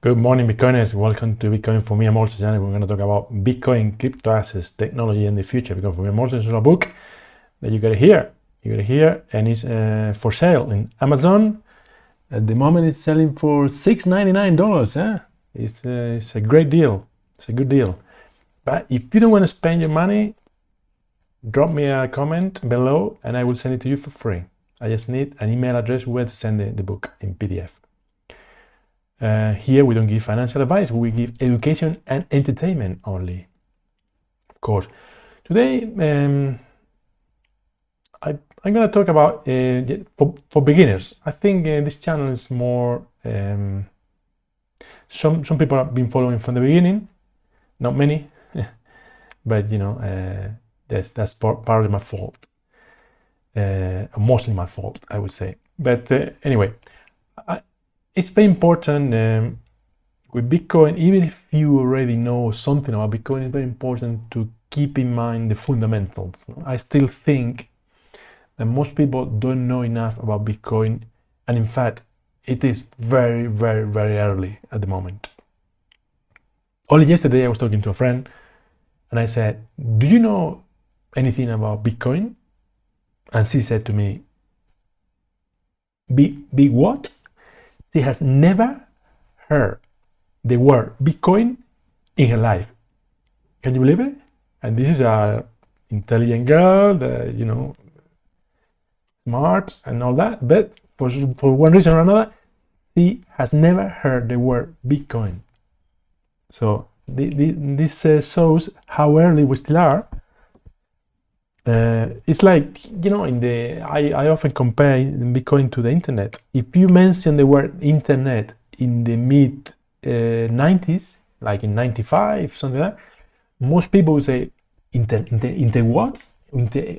Good morning, Bitcoiners. Welcome to Bitcoin for Me. I'm also channel. We're going to talk about Bitcoin, crypto assets, technology, and the future. Bitcoin for Me. I'm also is a book that you got to hear. You got to hear, and it's for sale in Amazon. At the moment, it's selling for $6.99. It's a great deal. It's a good deal. But if you don't want to spend your money, drop me a comment below, and I will send it to you for free. I just need an email address where to send the book in PDF. Here we don't give financial advice, we give education and entertainment only. Of course. Today I'm going to talk about for beginners. I think this channel is more some people have been following from the beginning, not many, but you know that's part of my fault, mostly my fault, I would say. But anyway, it's very important with Bitcoin. Even if you already know something about Bitcoin, it's very important to keep in mind the fundamentals. I still think that most people don't know enough about Bitcoin, and in fact, it is very, very, very early at the moment. Only yesterday I was talking to a friend, and I said, "Do you know anything about Bitcoin?" And she said to me, "Big what?" She has never heard the word Bitcoin in her life. Can you believe it? And this is a intelligent girl, you know, smart and all that, but for one reason or another, she has never heard the word Bitcoin. So this shows how early we still are. It's like, you know, I often compare Bitcoin to the internet. If you mention the word internet in the mid 90s, like in 95, something like that, most people would say, inter what?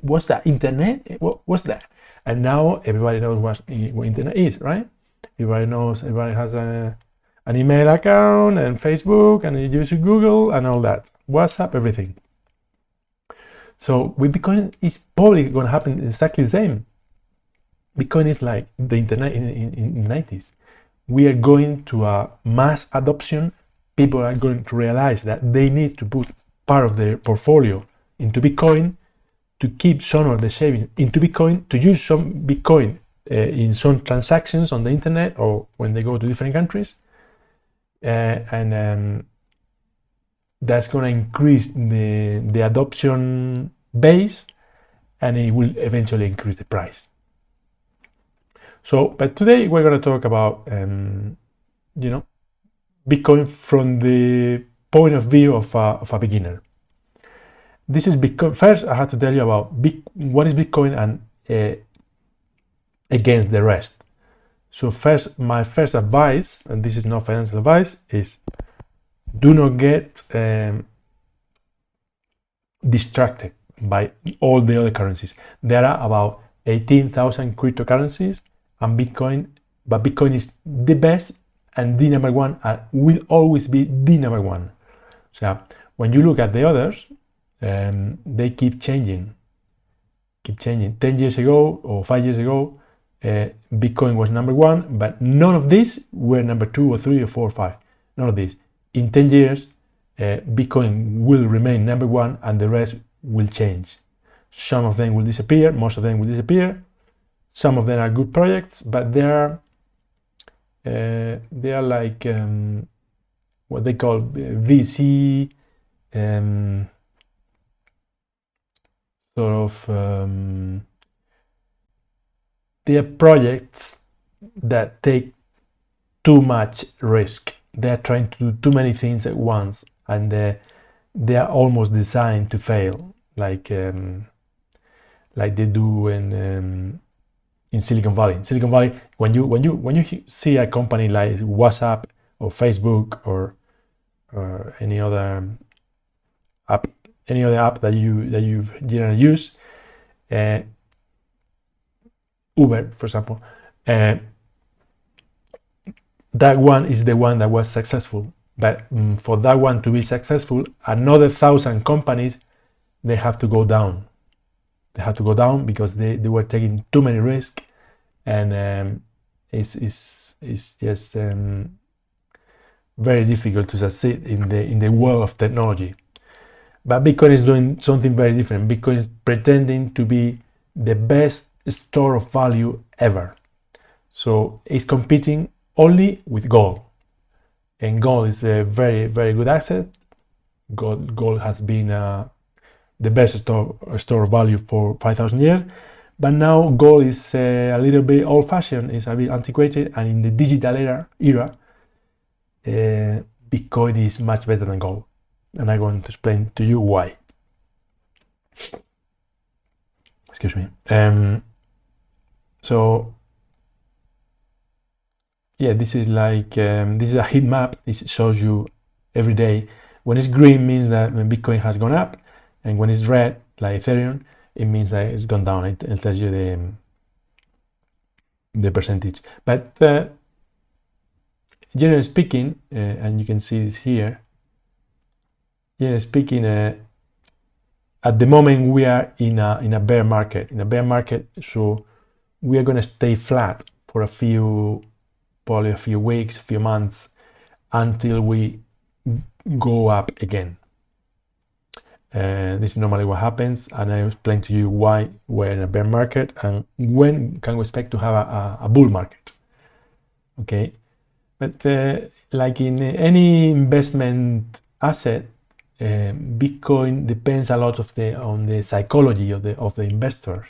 What's that? Internet? What's that? And now everybody knows what internet is, right? Everybody knows, everybody has an email account and Facebook, and you use Google and all that, WhatsApp, everything. So with Bitcoin, it's probably going to happen exactly the same. Bitcoin is like the internet in the 90s. We are going to a mass adoption. People are going to realize that they need to put part of their portfolio into Bitcoin, to keep some of the savings into Bitcoin, to use some Bitcoin in some transactions on the internet or when they go to different countries. And that's going to increase the adoption base, and it will eventually increase the price. So, but today we're going to talk about, you know, Bitcoin from the point of view of a beginner. This is Bitcoin. First, I have to tell you about what is Bitcoin and against the rest. So first, my first advice, and this is not financial advice, is do not get distracted by all the other currencies. There are about 18,000 cryptocurrencies, and Bitcoin, but Bitcoin is the best and the number one, and will always be the number one. So when you look at the others, they keep changing. 10 years ago or 5 years ago, Bitcoin was number one, but none of these were number 2 or 3 or 4 or 5. None of these. In 10 years, Bitcoin will remain number one, and the rest will change. Some of them will disappear, most of them will disappear. Some of them are good projects, but they are like what they call VC, they are projects that take too much risk. They are trying to do too many things at once, and they are almost designed to fail, like they do in Silicon Valley. In Silicon Valley, when you see a company like WhatsApp or Facebook or any other app that you generally use, Uber, for example, that one is the one that was successful. But for that one to be successful, another 1,000 companies, they have to go down. They have to go down because they were taking too many risks, and it's just very difficult to succeed in the world of technology. But Bitcoin is doing something very different. Bitcoin is pretending to be the best store of value ever. So it's competing only with gold. And gold is a very, very good asset. Gold has been the best store of value for 5,000 years. But now gold is a little bit old-fashioned, it's a bit antiquated, and in the digital era, Bitcoin is much better than gold. And I'm going to explain to you why. Excuse me. So yeah, this is like this is a heat map. It shows you every day. When it's green means that Bitcoin has gone up, and when it's red, like Ethereum, it means that it's gone down. It tells you the percentage. But generally speaking, and you can see this here. Generally speaking, at the moment we are in a bear market. In a bear market, so we are going to stay flat for probably a few weeks, a few months, until we go up again. This is normally what happens, and I explain to you why we're in a bear market and when can we expect to have a bull market. Okay, but like in any investment asset, Bitcoin depends a lot on the psychology of the investors.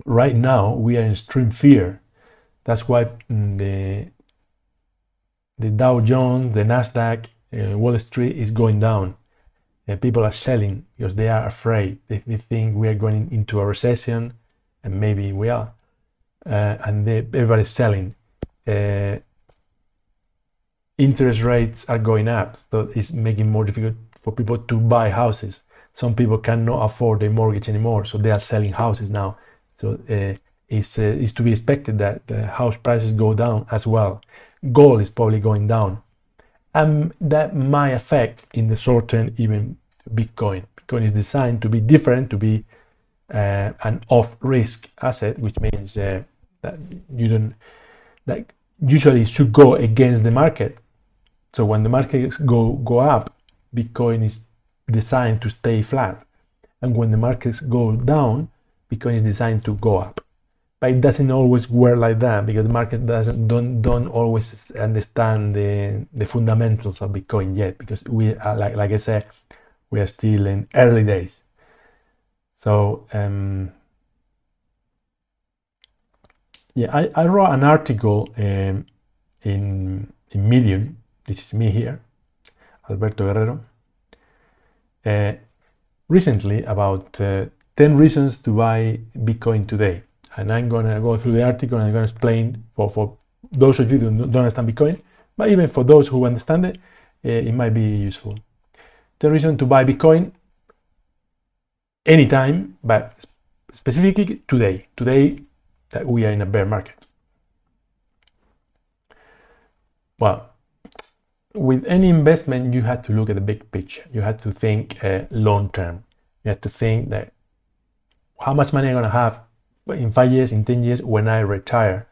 Right now we are in extreme fear. That's why the Dow Jones, the Nasdaq, Wall Street is going down. People are selling because they are afraid. They think we are going into a recession, and maybe we are. And everybody's selling. Interest rates are going up, so it's making more difficult for people to buy houses. Some people cannot afford a mortgage anymore, so they are selling houses now. So it's to be expected that the house prices go down as well. Gold is probably going down, and that might affect in the short term even Bitcoin. Bitcoin is designed to be different, to be an off-risk asset, which means that you don't, like, usually should go against the market. So when the markets go up, Bitcoin is designed to stay flat, and when the markets go down, Bitcoin is designed to go up. But it doesn't always work like that, because the market don't always understand the fundamentals of Bitcoin yet, because we are, like I said, we are still in early days. So yeah, I wrote an article in Medium. This is me here, Alberto Guerrero, recently about 10 reasons to buy Bitcoin today. And I'm going to go through the article and I'm going to explain for those of you who don't understand Bitcoin, but even for those who understand it, it might be useful. 10 reasons to buy Bitcoin anytime, but specifically today that we are in a bear market. Well, with any investment, you have to look at the big picture. You have to think long term. You have to think that how much money I'm going to have in 5 years, in 10 years, when I retire.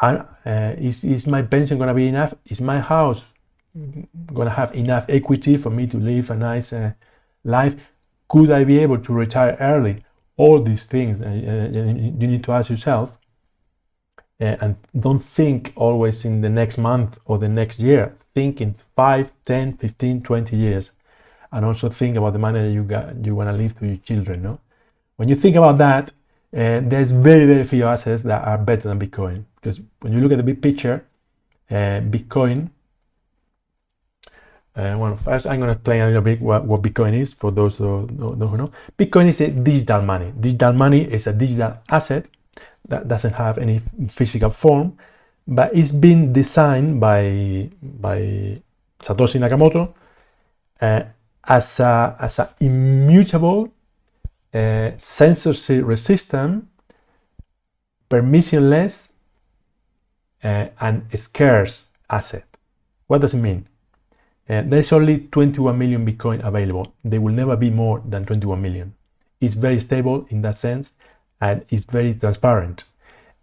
And is my pension going to be enough? Is my house going to have enough equity for me to live a nice life? Could I be able to retire early? All these things you need to ask yourself. And don't think always in the next month or the next year. Think in 5, 10, 15, 20 years. And also think about the money that you want to leave to your children. No? When you think about that, there's very, very few assets that are better than Bitcoin. Because when you look at the big picture, Bitcoin, well, first I'm going to explain a little bit what Bitcoin is for those who know. Bitcoin is a digital money. Digital money is a digital asset that doesn't have any physical form, but it's been designed by Satoshi Nakamoto as a immutable, censorship resistant, permissionless, and scarce asset. What does it mean? There's only 21 million Bitcoin available. There will never be more than 21 million. It's very stable in that sense, and it's very transparent.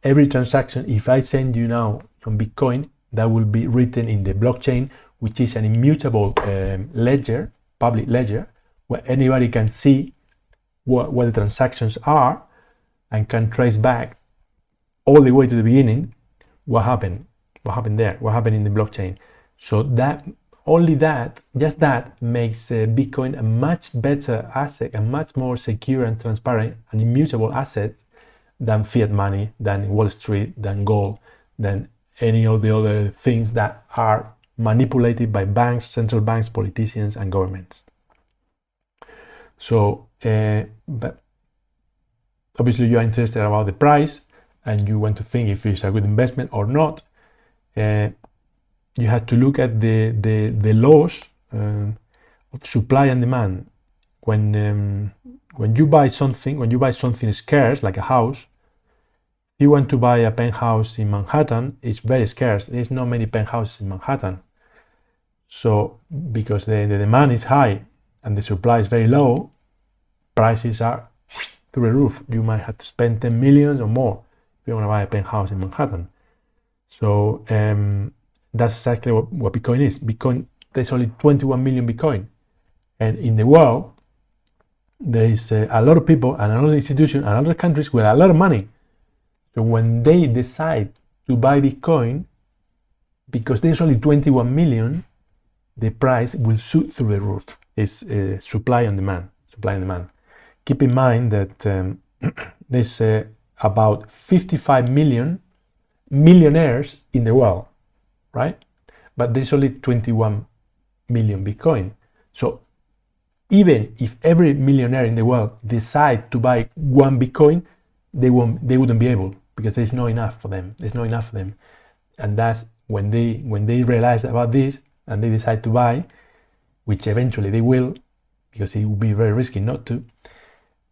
Every transaction, if I send you now some Bitcoin, that will be written in the blockchain, which is an immutable ledger, public ledger, where anybody can see what the transactions are and can trace back all the way to the beginning what happened there, what happened in the blockchain. So that just that makes Bitcoin a much better asset, a much more secure and transparent and immutable asset than fiat money, than Wall Street, than gold, than any of the other things that are manipulated by banks, central banks, politicians, and governments. So, but obviously you are interested about the price and you want to think if it's a good investment or not. You have to look at the laws of supply and demand. When you buy something scarce, like a house, if you want to buy a penthouse in Manhattan, it's very scarce. There's not many penthouses in Manhattan. So because the demand is high and the supply is very low, prices are through the roof. You might have to spend 10 million or more if you want to buy a penthouse in Manhattan. So that's exactly what Bitcoin is. Bitcoin, there's only 21 million Bitcoin. And in the world, there is a lot of people and a lot of institutions and other countries with a lot of money. So when they decide to buy Bitcoin, because there's only 21 million, the price will shoot through the roof. It's supply and demand. Keep in mind that there's about 55 million millionaires in the world, right? But there's only 21 million Bitcoin. So even if every millionaire in the world decide to buy one Bitcoin, they wouldn't be able, because there's not enough for them. And that's when they realize about this and they decide to buy, which eventually they will, because it will be very risky not to,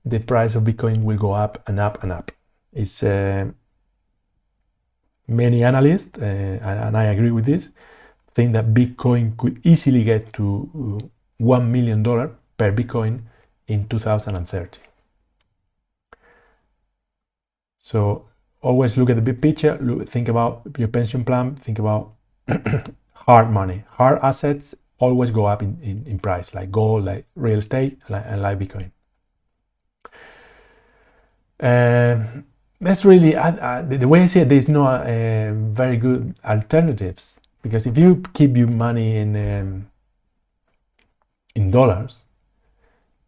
the price of Bitcoin will go up and up and up. It's many analysts, and I agree with this, think that Bitcoin could easily get to $1 million per Bitcoin in 2030. So always look at the big picture, think about your pension plan, think about hard money. Hard assets always go up in price, like gold, like real estate, and like Bitcoin. That's really, the way I see it, there's no very good alternatives, because if you keep your money in dollars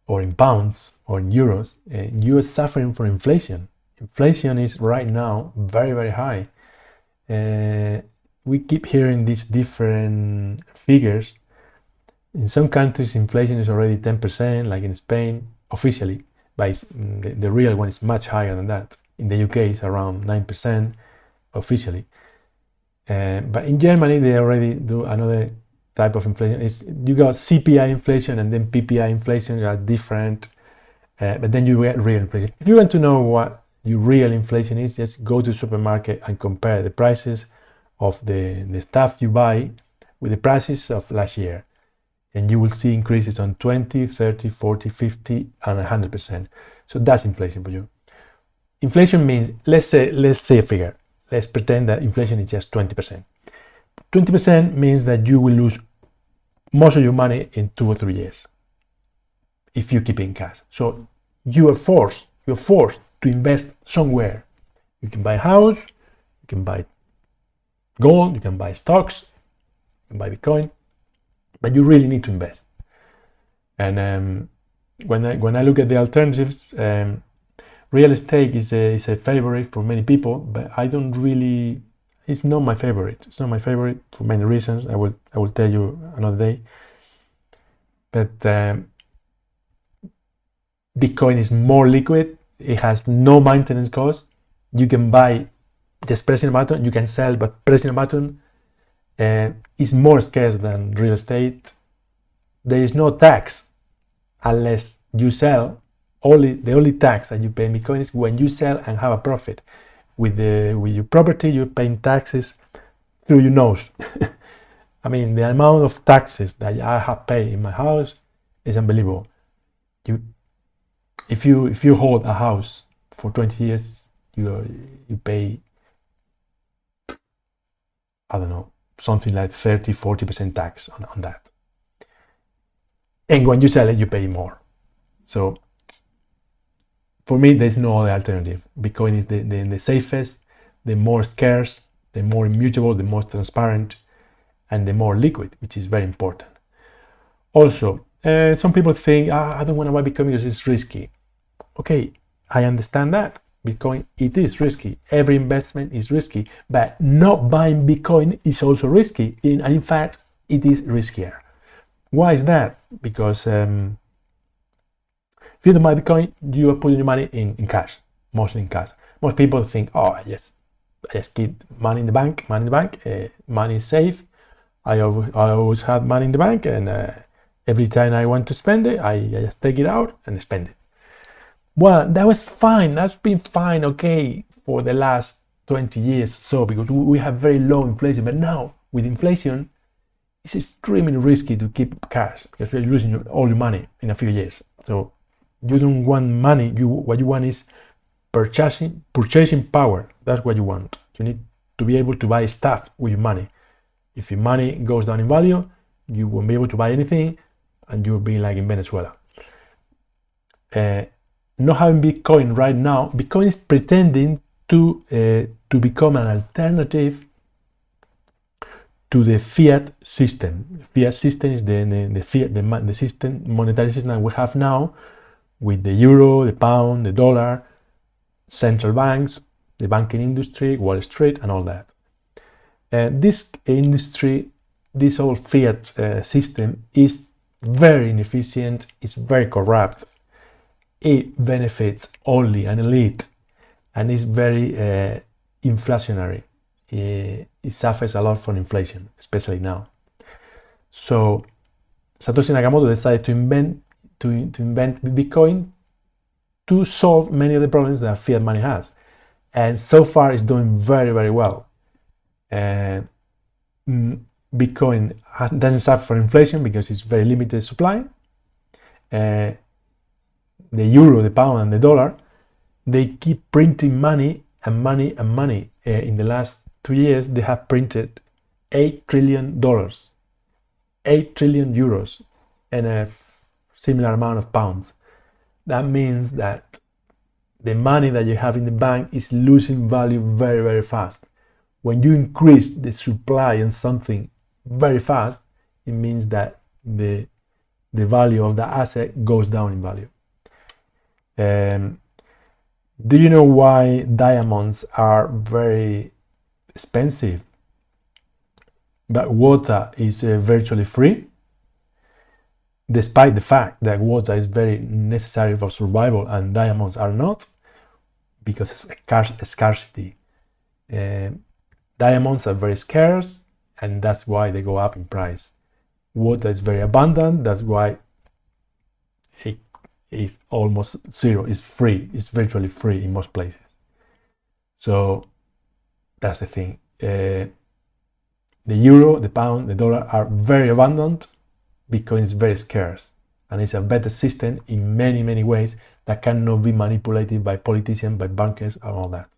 or in pounds or in euros, you are suffering from inflation. Inflation is right now very, very high. We keep hearing these different figures. In some countries, inflation is already 10%, like in Spain, officially, but the real one is much higher than that. In the UK, it's around 9% officially. But in Germany, they already do another type of inflation. You got CPI inflation and then PPI inflation are different, but then you get real inflation. If you want to know what your real inflation is, just go to the supermarket and compare the prices of the stuff you buy with the prices of last year. And you will see increases on 20, 30, 40, 50, and 100%. So that's inflation for you. Inflation means, let's say a figure. Let's pretend that inflation is just 20%. 20% means that you will lose most of your money in 2 or 3 years if you keep in cash. So you're forced to invest somewhere. You can buy a house, you can buy gold, you can buy stocks, you can buy Bitcoin, but you really need to invest. And when I look at the alternatives, real estate is a favorite for many people, but I don't really. It's not my favorite. It's not my favorite for many reasons. I will tell you another day. But Bitcoin is more liquid. It has no maintenance cost. You can buy just pressing a button. You can sell, but pressing a button. Is more scarce than real estate. There is no tax unless you sell. The only tax that you pay in Bitcoin is when you sell and have a profit. With your property, you're paying taxes through your nose. I mean, the amount of taxes that I have paid in my house is unbelievable. If you hold a house for 20 years, you pay, I don't know, something like 30-40% tax on that. And when you sell it, you pay more. So for me, there's no other alternative. Bitcoin is the safest, the more scarce, the more immutable, the more transparent, and the more liquid, which is very important. Also, some people think, I don't want to buy Bitcoin because it's risky. Okay, I understand that. Bitcoin, it is risky. Every investment is risky, but not buying Bitcoin is also risky. And in fact, it is riskier. Why is that? Because if you don't buy Bitcoin, you are putting your money in cash, mostly in cash. Most people think, I just keep money in the bank, money is safe. I always have money in the bank, and every time I want to spend it, I just take it out and spend it. Well, that was fine. That's been fine, okay, for the last 20 years, so because we have very low inflation. But now, with inflation, it's extremely risky to keep cash because you're losing all your money in a few years. So you don't want money. What you want is purchasing power. That's what you want. You need to be able to buy stuff with your money. If your money goes down in value, you won't be able to buy anything, and you'll be like in Venezuela. Not having Bitcoin right now, Bitcoin is pretending to become an alternative to the fiat system. Fiat system is the system, monetary system we have now, with the euro, the pound, the dollar, central banks, the banking industry, Wall Street, and all that. This industry, this whole fiat system is very inefficient, it's very corrupt. It benefits only an elite, and is very inflationary. It suffers a lot from inflation, especially now. So Satoshi Nakamoto decided to invent Bitcoin to solve many of the problems that fiat money has, and so far it's doing very, very well. Bitcoin doesn't suffer from inflation because it's very limited supply. The euro, the pound, and the dollar, they keep printing money and money and money. In the last 2 years, they have printed $8 trillion, 8 trillion euros, and a similar amount of pounds. That means that the money that you have in the bank is losing value very, very fast. When you increase the supply on something very fast, it means that the value of the asset goes down in value. Do you know why diamonds are very expensive, but water is virtually free? Despite the fact that water is very necessary for survival and diamonds are not, because of scarcity. Diamonds are very scarce, and that's why they go up in price. Water is very abundant, that's why it is almost zero. It's free, it's virtually free in most places. So that's the thing. The euro, the pound, the dollar are very abundant because it's very scarce, and it's a better system in many, many ways that cannot be manipulated by politicians, by bankers, and all that.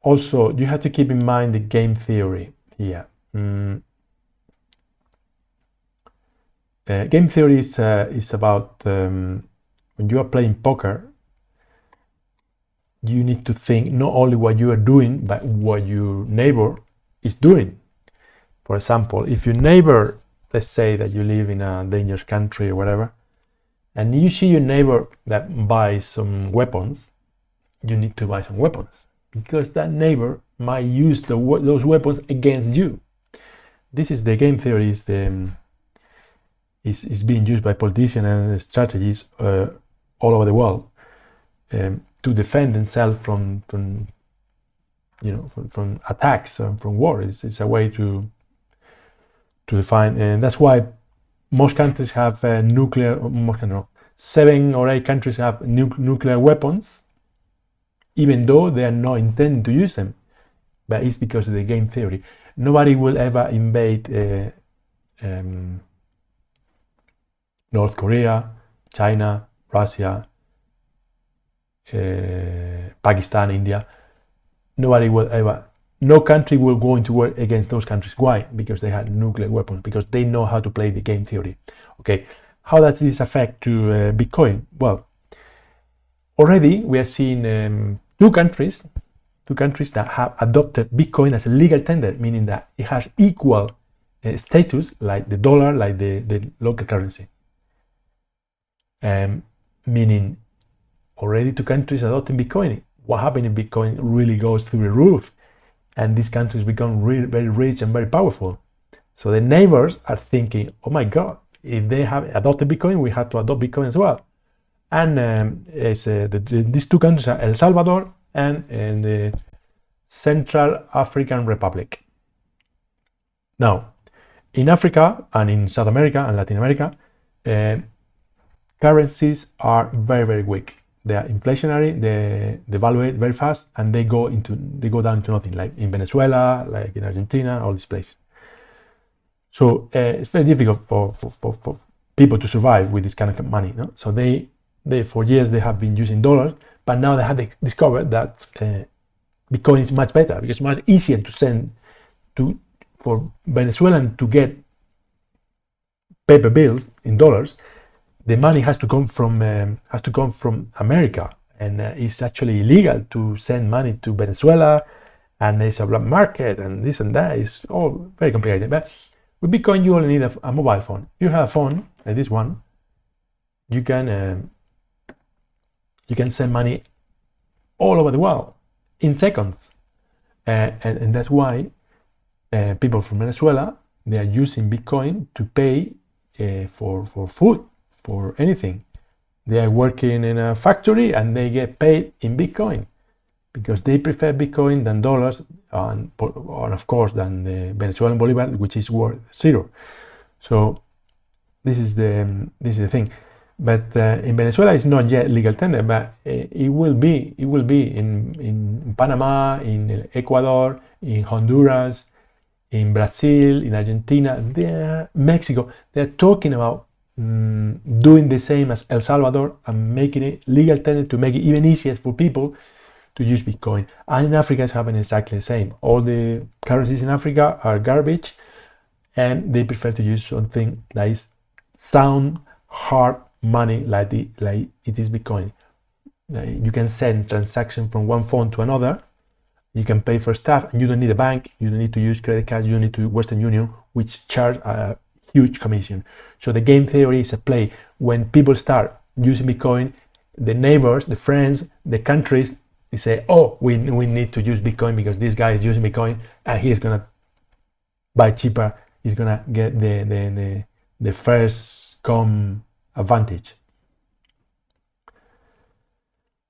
Also, you have to keep in mind the game theory here. Game theory is about when you are playing poker, you need to think not only what you are doing, but what your neighbor is doing. For example, if your neighbor, let's say that you live in a dangerous country or whatever, and you see your neighbor that buys some weapons, you need to buy some weapons, because that neighbor might use those weapons against you. This is the game theory, is being used by politicians and strategies all over the world to defend themselves from attacks, from war. It's a way to define, and that's why most countries have nuclear. 7 or 8 countries have nuclear weapons, even though they are not intending to use them. But it's because of the game theory. Nobody will ever invade North Korea, China, Russia, Pakistan, India. Nobody will ever no country will go into war against those countries. Why? Because they had nuclear weapons, because they know how to play the game theory. Okay, how does this affect to Bitcoin? Well, already we have seen two countries that have adopted Bitcoin as a legal tender, meaning that it has equal status like the dollar, like the local currency. Meaning already two countries adopting Bitcoin. What happened if Bitcoin really goes through the roof and these countries become really very rich and very powerful? So the neighbors are thinking, oh my God, if they have adopted Bitcoin, we have to adopt Bitcoin as well. And these two countries are El Salvador and the Central African Republic. Now, in Africa and in South America and Latin America, currencies are very, very weak. They are inflationary, they devaluate very fast, and they go down to nothing, like in Venezuela, like in Argentina, all these places. So it's very difficult for people to survive with this kind of money. No? So they for years they have been using dollars, but now they have discovered that Bitcoin is much better, because it's much easier to send for Venezuelan to get paper bills in dollars. The money has to come from America, and it's actually illegal to send money to Venezuela, and there's a black market and this and that. It's all very complicated. But with Bitcoin, you only need a mobile phone. If you have a phone like this one, you can send money all over the world in seconds, and that's why people from Venezuela, they are using Bitcoin to pay for food, for anything. They are working in a factory and they get paid in Bitcoin because they prefer Bitcoin than dollars, and of course than the Venezuelan Bolivar, which is worth zero. So this is the thing. But in Venezuela, it's not yet legal tender, but it will be in Panama, in Ecuador, in Honduras, in Brazil, in Argentina, Mexico. They're talking about doing the same as El Salvador and making it legal tender to make it even easier for people to use Bitcoin. And in Africa, it's happening exactly the same. All the currencies in Africa are garbage, and they prefer to use something that is sound, hard money like it is Bitcoin. You can send transactions from one phone to another. You can pay for stuff, and you don't need a bank. You don't need to use credit cards. You don't need to Western Union, which charge a huge commission. So the game theory is a play. When people start using Bitcoin, the neighbors, the friends, the countries, they say, oh, we need to use Bitcoin because this guy is using Bitcoin and he's gonna buy cheaper. He's gonna get the first come advantage.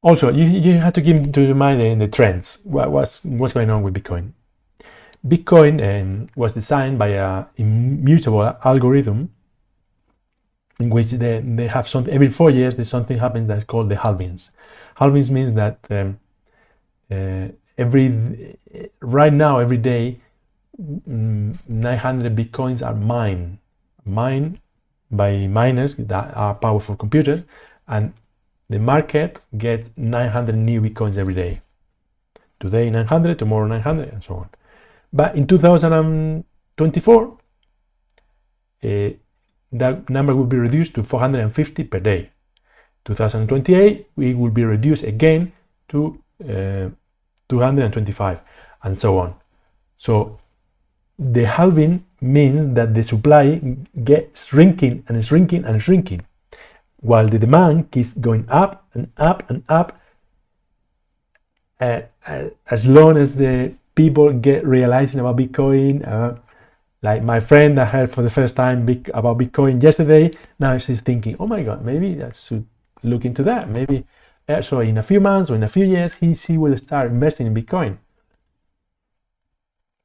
Also, you have to keep in mind the trends. What's going on with Bitcoin? Bitcoin was designed by a immutable algorithm in which they have something every 4 years. There's something happens that's called the halvings. Halvings means that right now every day 900 Bitcoins are mined by miners that are powerful computers, and the market gets 900 new Bitcoins every day. Today 900, tomorrow 900, and so on. But in 2024, that number will be reduced to 450 per day. 2028, it will be reduced again to 225, and so on. So the halving means that the supply gets shrinking and shrinking and shrinking, while the demand keeps going up and up and up, as long as the people get realizing about Bitcoin. Like my friend that heard for the first time about Bitcoin yesterday, now she's thinking, oh my God, maybe I should look into that. Maybe so in a few months or in a few years, she will start investing in Bitcoin.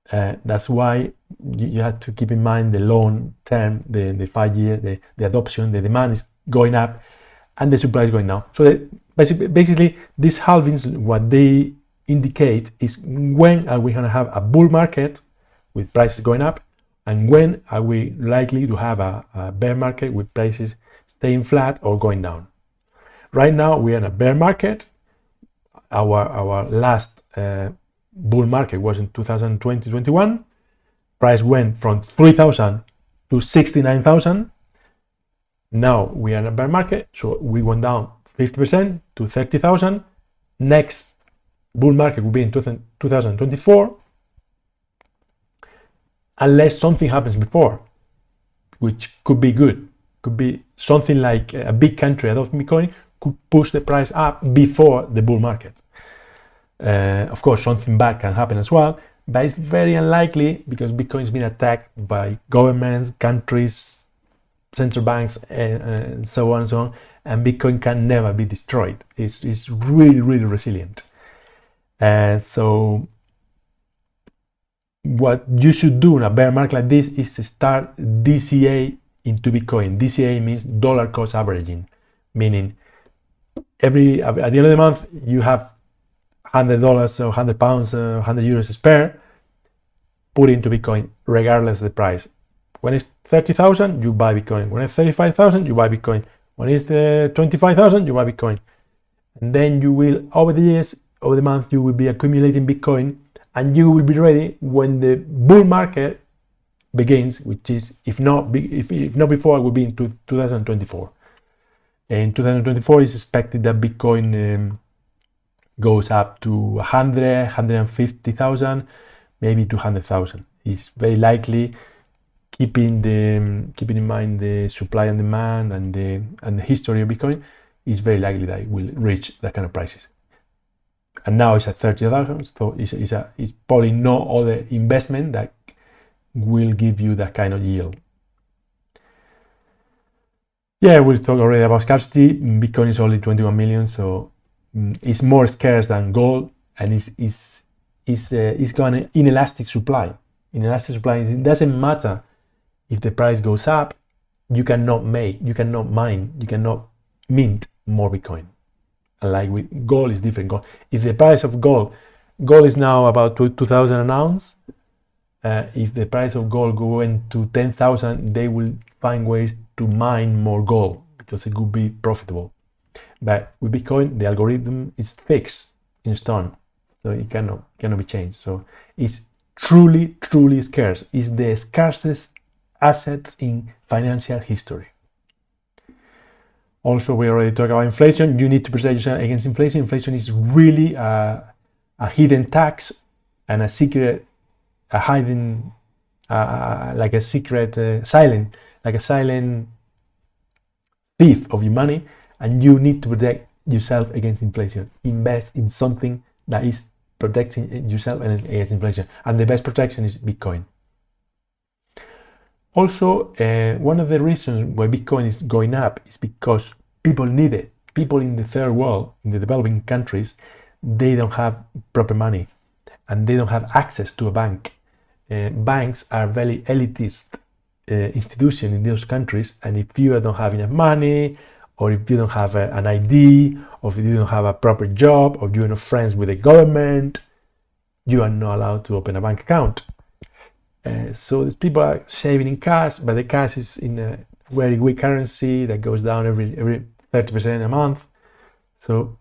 That's why you have to keep in mind the long term, the 5 years, the adoption, the demand is going up and the supply is going down. So basically these halvings, what they indicate is when are we going to have a bull market with prices going up, and when are we likely to have a bear market with prices staying flat or going down. Right now we are in a bear market. Our last bull market was in 2020-21. Price went from 3,000 to 69,000. Now we are in a bear market, so we went down 50% to 30,000. Next bull market will be in 2024, unless something happens before, which could be good. Could be something like a big country adopting Bitcoin could push the price up before the bull market. Of course, something bad can happen as well, but it's very unlikely because Bitcoin has been attacked by governments, countries, central banks, and so on and so on, and Bitcoin can never be destroyed. It's really, really resilient. So what you should do in a bear market like this is to start DCA into Bitcoin. DCA means dollar cost averaging, meaning at the end of the month you have $100 or £100, €100 spare, put into Bitcoin regardless of the price. When it's 30,000, you buy Bitcoin. When it's 35,000, you buy Bitcoin. When it's 25,000, you buy Bitcoin. And then you will, over the years, over the month, you will be accumulating Bitcoin, and you will be ready when the bull market begins, which is, if not before, it will be in 2024. In 2024, it's expected that Bitcoin goes up to 100, 150,000, maybe 200,000. It's very likely, keeping in mind the supply and demand and the history of Bitcoin, it's very likely that it will reach that kind of prices. And now it's at 30,000, so it's probably no other investment that will give you that kind of yield. Yeah, we'll talk already about scarcity. Bitcoin is only 21 million, so it's more scarce than gold, and it's got an inelastic supply. It doesn't matter if the price goes up, you cannot mine, you cannot mint more Bitcoin. Like with gold, is different. If the price of gold is now about 2,000 an ounce, if the price of gold goes to 10,000, they will find ways to mine more gold because it could be profitable. But with Bitcoin, the algorithm is fixed in stone, so it cannot be changed. So it's truly, truly scarce. It's the scarcest asset in financial history. Also, we already talked about inflation. You need to protect yourself against inflation. Inflation is really a hidden tax and a secret, silent thief of your money, and you need to protect yourself against inflation. Invest in something that is protecting yourself against inflation, and the best protection is Bitcoin. Also, one of the reasons why Bitcoin is going up is because people need it. People in the third world, in the developing countries, they don't have proper money and they don't have access to a bank. Banks are very elitist institution in those countries, and if you don't have enough money, or if you don't have an ID, or if you don't have a proper job, or you're not friends with the government, you are not allowed to open a bank account. So these people are saving in cash, but the cash is in a very weak currency that goes down every 30% a month. So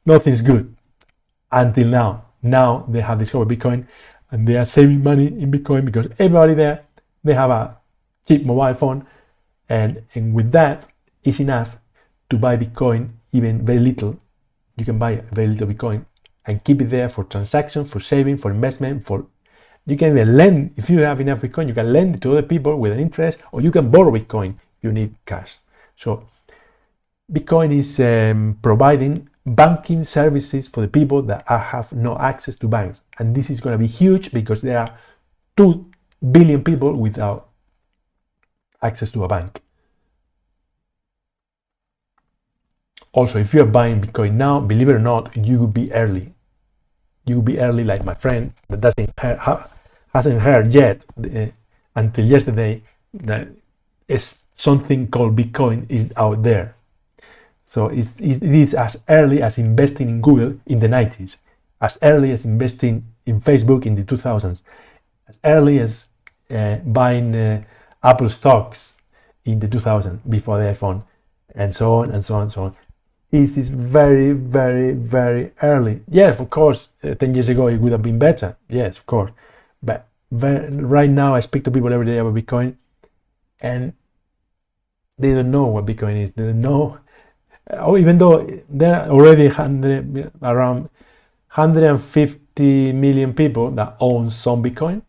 nothing's good until now. Now they have discovered Bitcoin, and they are saving money in Bitcoin because everybody there, they have a cheap mobile phone, and with that, it's enough to buy Bitcoin, even very little. You can buy very little Bitcoin and keep it there for transaction, for saving, for investment, you can even lend. If you have enough Bitcoin, you can lend to other people with an interest, or you can borrow Bitcoin if you need cash. So Bitcoin is providing banking services for the people that have no access to banks. And this is going to be huge because there are 2 billion people without access to a bank. Also, if you are buying Bitcoin now, believe it or not, you will be early. You will be early, like my friend that hasn't heard yet until yesterday that something called Bitcoin is out there. So it is as early as investing in Google in the 90s, as early as investing in Facebook in the 2000s, as early as buying Apple stocks in the 2000s before the iPhone, and so on and so on and so on. It is very, very, very early. Yes, of course, 10 years ago it would have been better. Yes, of course. But right now, I speak to people every day about Bitcoin, and they don't know what Bitcoin is. They don't know. Even though there are already around 150 million people that own some Bitcoin,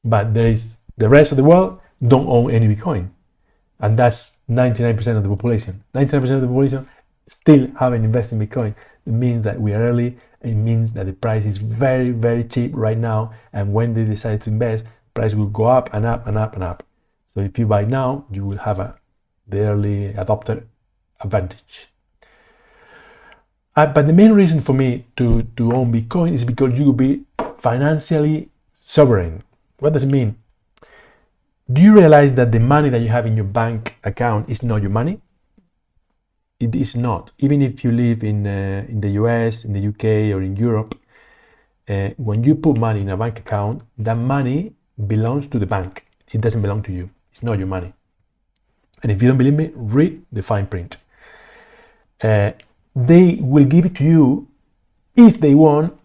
but there is the rest of the world don't own any Bitcoin, and that's 99% of the population. 99% of the population still haven't invested in Bitcoin. It means that we are early. It means that the price is very, very cheap right now, and when they decide to invest, price will go up and up and up and up. So if you buy now, you will have the early adopter advantage. But the main reason for me to own Bitcoin is because you will be financially sovereign. What does it mean? Do you realize that the money that you have in your bank account is not your money? It is not. Even if you live in the US, in the UK, or in Europe, when you put money in a bank account, that money belongs to the bank. It doesn't belong to you. It's not your money. And if you don't believe me, read the fine print. They will give it to you if they want,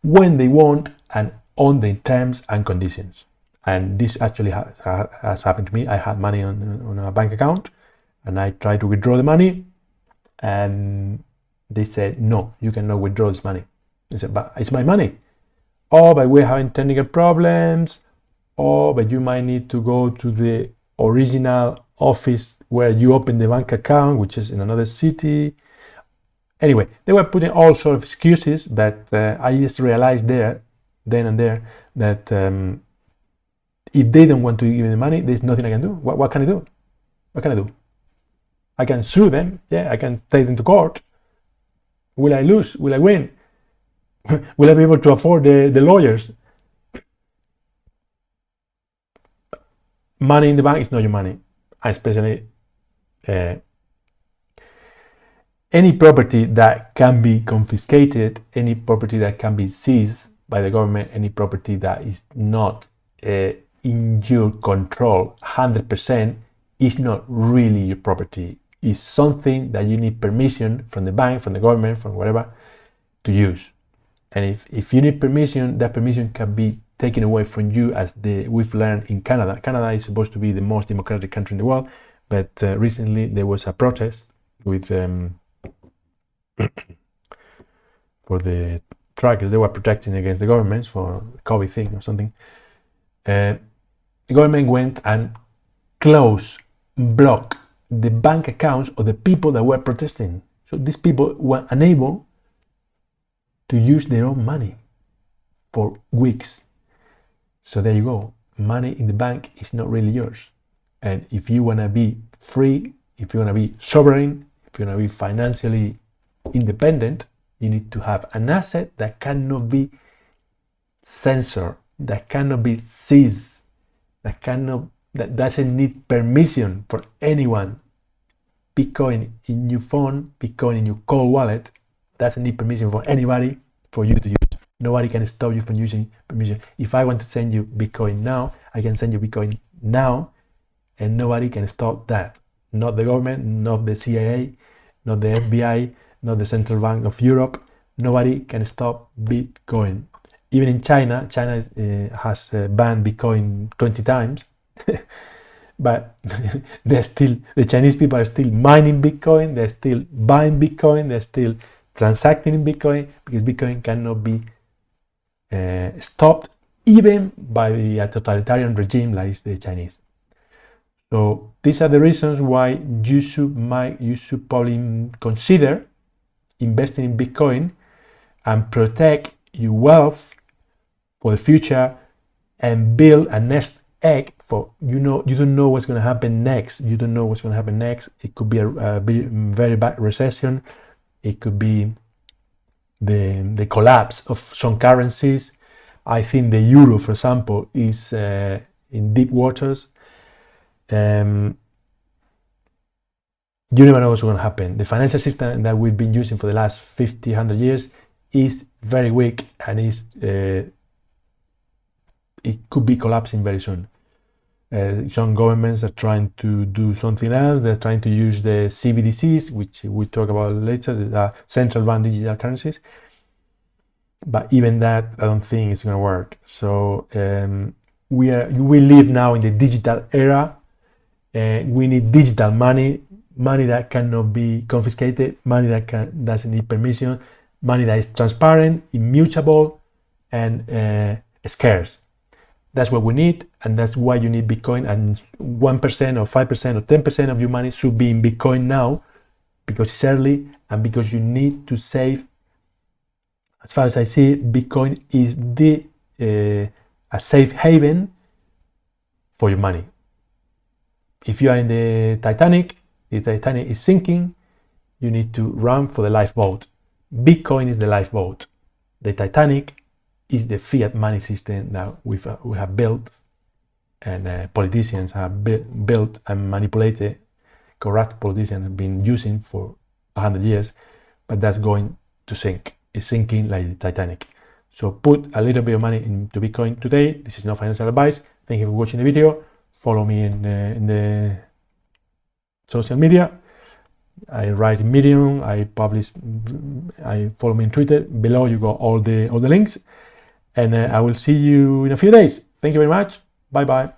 when they want, and on the terms and conditions. And this actually has happened to me. I had money on a bank account, and I tried to withdraw the money, and they said, no, you cannot withdraw this money. I said, but it's my money. Oh, but we're having technical problems. Oh, but you might need to go to the original office where you open the bank account, which is in another city. Anyway, they were putting all sorts of excuses, but I just realized then and there, that if they don't want to give me the money, there's nothing I can do. What can I do? What can I do? I can sue them. Yeah, I can take them to court. Will I lose? Will I win? Will I be able to afford the lawyers? Money in the bank is not your money, especially any property that can be confiscated, any property that can be seized by the government, any property that is not in your control 100% is not really your property. It's something that you need permission from the bank, from the government, from whatever to use. And if you need permission, that permission can be taken away from you, as we've learned in Canada. Canada is supposed to be the most democratic country in the world, but recently there was a protest with for the truckers. They were protesting against the government for the COVID thing or something. The government went and blocked the bank accounts of the people that were protesting. So these people were unable to use their own money for weeks. So there you go. Money in the bank is not really yours. And if you want to be free, if you want to be sovereign, if you want to be financially independent, you need to have an asset that cannot be censored, that cannot be seized, that doesn't need permission for anyone. Bitcoin in your phone, Bitcoin in your cold wallet, doesn't need permission for anybody for you to use. Nobody can stop you from using permission. If I want to send you Bitcoin now, I can send you Bitcoin now, and nobody can stop that. Not the government, not the CIA, not the FBI, not the Central Bank of Europe. Nobody can stop Bitcoin. Even in China, China has banned Bitcoin 20 times, but the Chinese people are still mining Bitcoin, they're still buying Bitcoin, they're still transacting in Bitcoin, because Bitcoin cannot be stopped even by a totalitarian regime like the Chinese. So these are the reasons why you should probably consider investing in Bitcoin and protect your wealth for the future and build a nest egg for, you don't know what's going to happen next. You don't know what's going to happen next. It could be a very bad recession. It could be the collapse of some currencies. I think the euro, for example, is in deep waters. You never know what's going to happen. The financial system that we've been using for the last 50, 100 years is very weak, and it could be collapsing very soon. Some governments are trying to do something else. They're trying to use the CBDCs, which we talk about later, the central bank digital currencies. But even that, I don't think it's going to work. So we live now in the digital era. We need digital money, money that cannot be confiscated, money that doesn't need permission, money that is transparent, immutable, and scarce. That's what we need, and that's why you need Bitcoin. And 1% or 5% or 10% of your money should be in Bitcoin now, because it's early and because you need to save. As far as I see it, Bitcoin is a safe haven for your money. If you are in the Titanic is sinking, you need to run for the lifeboat. Bitcoin is the lifeboat. The Titanic is the fiat money system that we have built, and politicians have built and manipulated. Corrupt politicians have been using for 100 years, but that's going to sink. It's sinking like the Titanic. So put a little bit of money into Bitcoin today. This is not financial advice. Thank you for watching the video. Follow me in the social media. I write in Medium. I follow me on Twitter. Below you got all the links. And I will see you in a few days. Thank you very much. Bye bye.